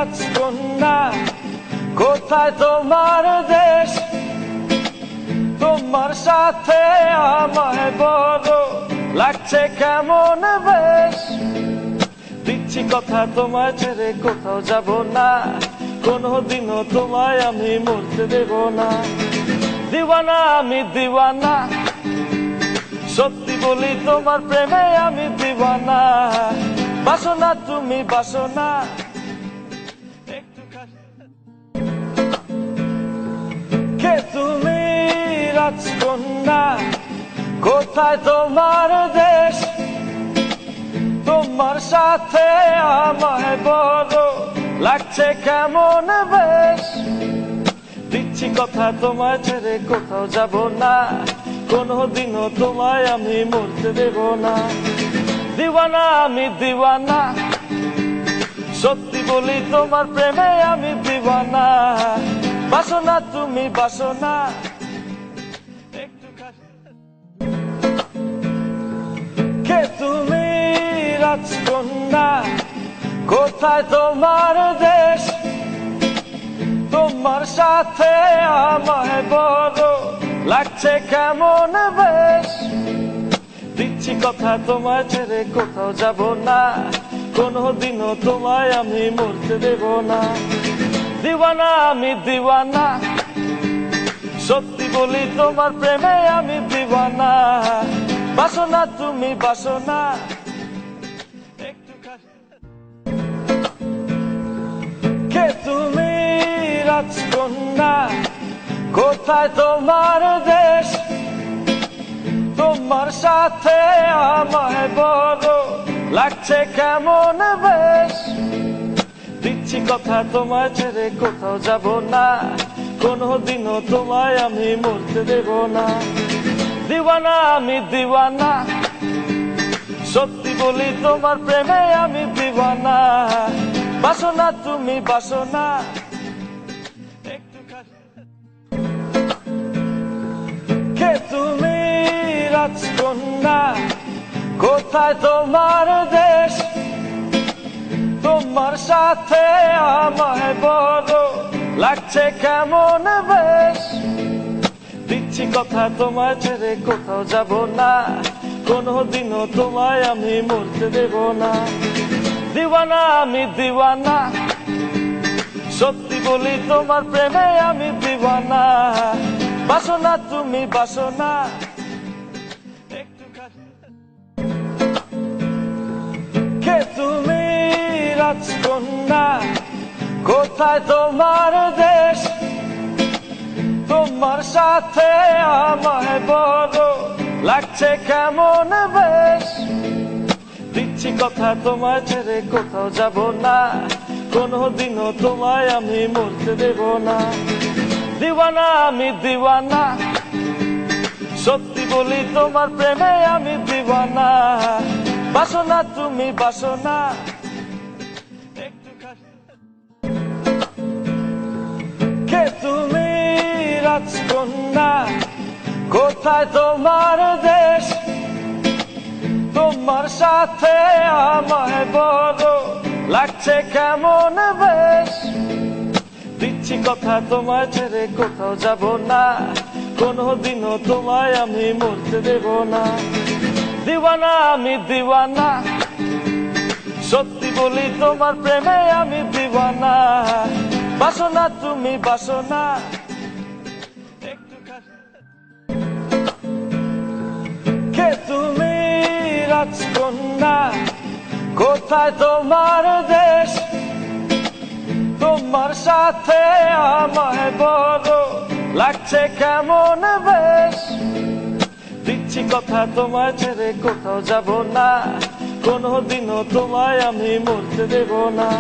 রাজকন্যা, কোথায় তোমার দেশ? তোমার সাথে আমায় বড় লাগছে কেমন বেশ। দিচ্ছি কথা তোমায় ছেড়ে কোথাও যাব না, কোনোদিনও তোমায় আমি মরতে দেব না। দিওয়ানা আমি দিওয়ানা, সত্যি বলি তোমার প্রেমে আমি দিওয়ানা। বাসনা তুমি বাসনা, কে তুমি রাজকন্যা, কোথায় তোমার দেশ? তোমার সাথে আমায় বড় লাগছে কেমন বেশ। দিচ্ছি কথা তোমায় ছেড়ে কোথাও যাব না, কোনোদিনও তোমায় আমি মরতে দেব না। দিওয়ানা আমি দিওয়ানা, সত্যি বলি তোমার প্রেমে আমি দিওয়ানা। বাসনা তুমি বাসনা, কে তুমি রাজকন্যা, কোথায় তোমার দেশ? তোমার সাথে আমায় বড় লাগছে কেমন বেশ। দিচ্ছি কথা তোমায় ছেড়ে কোথাও যাব না, কোনোদিনও তোমায় আমি মরতে দেব না। দিওয়ানা আমি দিওয়ানা, সত্যি বলি তোমার প্রেমে আমি দিওয়ানা। বাসনা তুমি বাসনা, কে তুমি রাজকন্যা, কোথায় তোমার দেশ? তোমার সাথে আমায় বড় লাগছে কেমন বেশ। দিচ্ছি কথা তোমায় ছেড়ে কোথাও যাব না, কোনোদিনও তোমায় আমি মরতে দেব না। দিওয়ানা আমি দিওয়ানা, সত্যি বলি তোমার প্রেমে আমি দিওয়ানা। বাসনা তুমি বাসনা, কে তুমি রাজকন্যা, কোথায় তোমার দেশ? তোমার সাথে আমায় বড় লাগছে কেমন বেশ। দিচ্ছি কথা তোমায় ছেড়ে কোথাও যাব না, কোনোদিনও তোমায় আমি মরতে দেব না। দিওয়ানা আমি দিওয়ানা, সত্যি বলি তোমার প্রেমে আমি দিওয়ানা। বাসনা তুমি বাসনা, কে তুমি রাজকন্যা, কোথায় তোমার দেশ? তোমার সাথে আমায় বড় লাগছে কেমন বেশ। দিচ্ছি কথা তোমায় ছেড়ে কোথাও যাব না, কোনোদিনও তোমায় আমি মরতে দেব না। দিওয়ানা আমি দিওয়ানা, সত্যি বলি তোমার প্রেমে আমি দিওয়ানা। বাসনা তুমি বাসনা, কে তুমি রাজকন্যা, কোথায় তোমার দেশ? তোমার সাথে আমায় বড় লাগছে কেমন বেশ। দিচ্ছি কথা তোমায় ছেড়ে কোথাও যাব না, কোনোদিনও তোমায় আমি মরতে দেব না। দিওয়ানা আমি দিওয়ানা, সত্যি বলি তোমার প্রেমে আমি দিওয়ানা। বাসনা তুমি বাসনা, কে তুমি রাজকন্যা, কোথায় তোমার দেশ? তোমার সাথে আমায় বড় লাগছে কেমন বেশ। দিচ্ছি কথা তোমায় ছেড়ে কোথাও যাব না, কোনোদিনও তোমায় আমি মরতে দেব না।